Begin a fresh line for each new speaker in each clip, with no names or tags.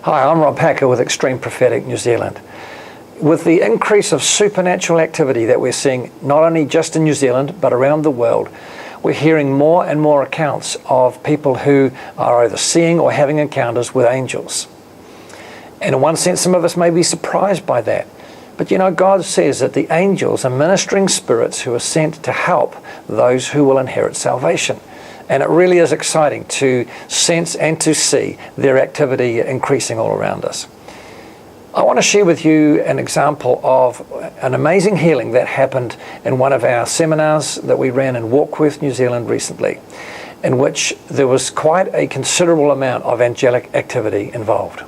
Hi, I'm Rob Packer with Extreme Prophetic New Zealand. With the increase of supernatural activity that we're seeing, not only just in New Zealand, but around the world, we're hearing more and more accounts of people who are either seeing or having encounters with angels. And in one sense, some of us may be surprised by that. But you know, God says that the angels are ministering spirits who are sent to help those who will inherit salvation. And it really is exciting to sense and to see their activity increasing all around us. I want to share with you an example of an amazing healing that happened in one of our seminars that we ran in Warkworth, New Zealand recently, in which there was quite a considerable amount of angelic activity involved.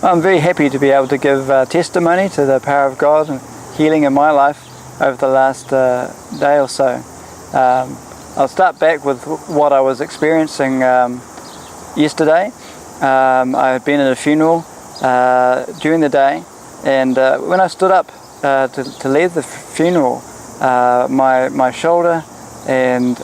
I'm very happy to be able to give testimony to the power of God and healing in my life over the last day or so. I'll start back with what I was experiencing yesterday. I had been at a funeral during the day, and when I stood up to leave the funeral, my shoulder and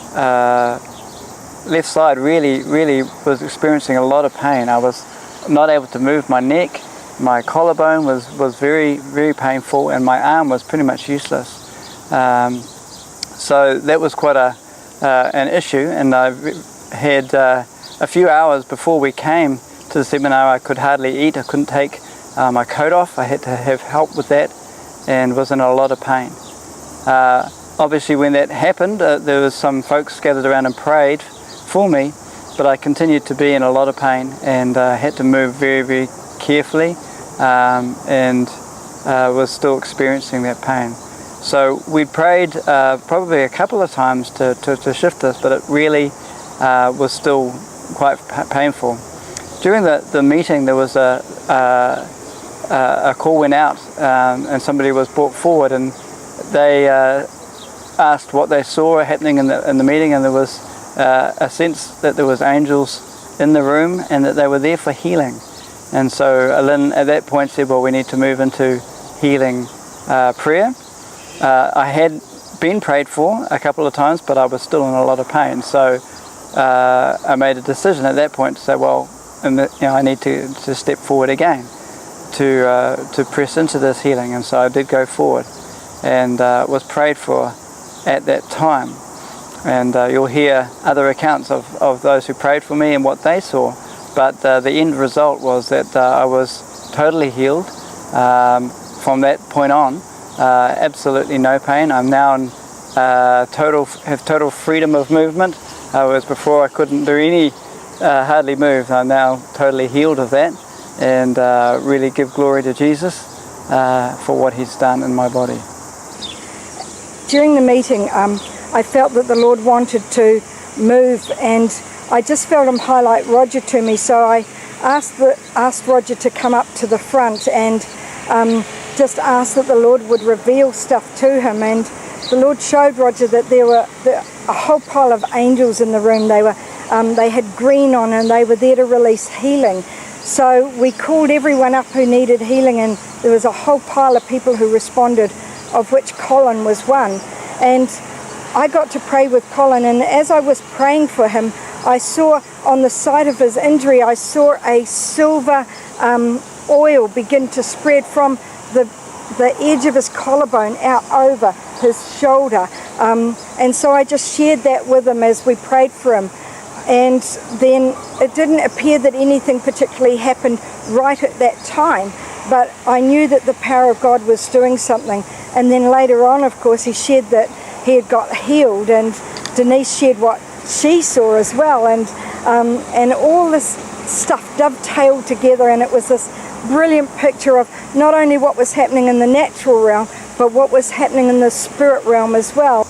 left side really was experiencing a lot of pain. I was not able to move my neck. My collarbone was very painful, and my arm was pretty much useless. So that was quite an issue, and I had a few hours before we came to the seminar. I could hardly eat. I couldn't take my coat off. I had to have help with that and was in a lot of pain. Obviously when that happened, there was some folks gathered around and prayed for me, but I continued to be in a lot of pain and had to move very carefully, and was still experiencing that pain. So we prayed probably a couple of times to shift this, but it really was still quite painful. During the meeting, there was a call went out, and somebody was brought forward, and they asked what they saw happening in the meeting, and there was a sense that there was angels in the room and that they were there for healing. And so Lynn at that point said, well, we need to move into healing prayer. I had been prayed for a couple of times, but I was still in a lot of pain. So I made a decision at that point to say, well, I need to step forward again to press into this healing. And so I did go forward and was prayed for at that time. And you'll hear other accounts of those who prayed for me and what they saw. But the end result was that I was totally healed from that point on. Absolutely no pain. I'm now in have total freedom of movement. Whereas before I couldn't do hardly move. I'm now totally healed of that, and really give glory to Jesus for what He's done in my body.
During the meeting, I felt that the Lord wanted to move, and I just felt Him highlight Roger to me. So I asked Roger to come up to the front and just asked that the Lord would reveal stuff to him. And the Lord showed Roger that there were a whole pile of angels in the room. They had green on, and they were there to release healing. So we called everyone up who needed healing, and there was a whole pile of people who responded, of which Colin was one. And I got to pray with Colin, and as I was praying for him, I saw on the side of his injury, I saw a silver oil begin to spread from the edge of his collarbone out over his shoulder. And so I just shared that with him as we prayed for him. And then it didn't appear that anything particularly happened right at that time, but I knew that the power of God was doing something. And then later on, of course, he shared that he had got healed, and Denise shared what she saw as well, and all this stuff dovetailed together, and it was this brilliant picture of not only what was happening in the natural realm, but what was happening in the spirit realm as well.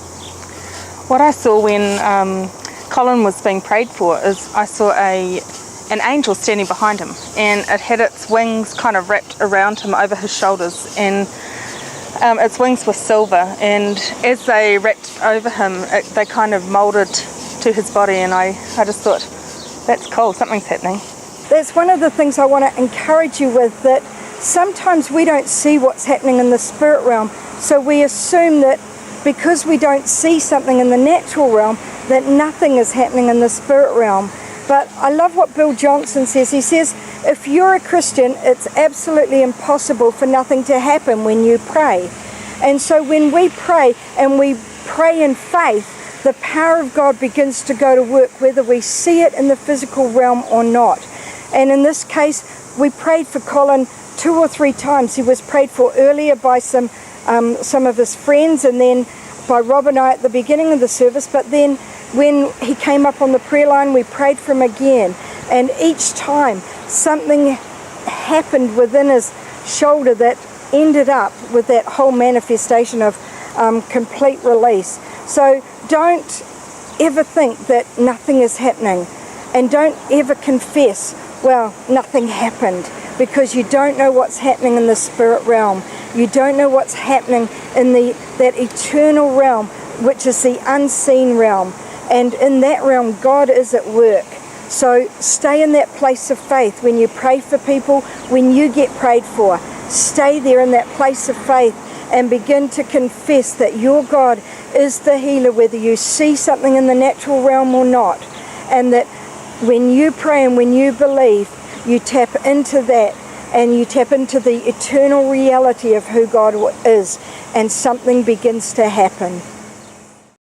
What I saw when Colin was being prayed for is I saw an angel standing behind him, and it had its wings kind of wrapped around him over his shoulders, and its wings were silver, and as they wrapped over him, they kind of moulded to his body, and I just thought, that's cool, something's happening.
That's one of the things I want to encourage you with, that sometimes we don't see what's happening in the spirit realm, so we assume that because we don't see something in the natural realm, that nothing is happening in the spirit realm. But I love what Bill Johnson says. He says, if you're a Christian, it's absolutely impossible for nothing to happen when you pray. And so when we pray and we pray in faith, the power of God begins to go to work, whether we see it in the physical realm or not. And in this case, we prayed for Colin 2 or 3 times. He was prayed for earlier by some of his friends, and then by Rob and I at the beginning of the service. But then when he came up on the prayer line, we prayed for him again. And each time something happened within his shoulder that ended up with that whole manifestation of complete release. So don't ever think that nothing is happening, and don't ever confess, well, nothing happened, because you don't know what's happening in the spirit realm. You don't know what's happening in that eternal realm, which is the unseen realm. And in that realm, God is at work. So stay in that place of faith. When you pray for people, when you get prayed for, stay there in that place of faith and begin to confess that your God is the healer, whether you see something in the natural realm or not. And that when you pray and when you believe, you tap into that, and you tap into the eternal reality of who God is, and something begins to happen.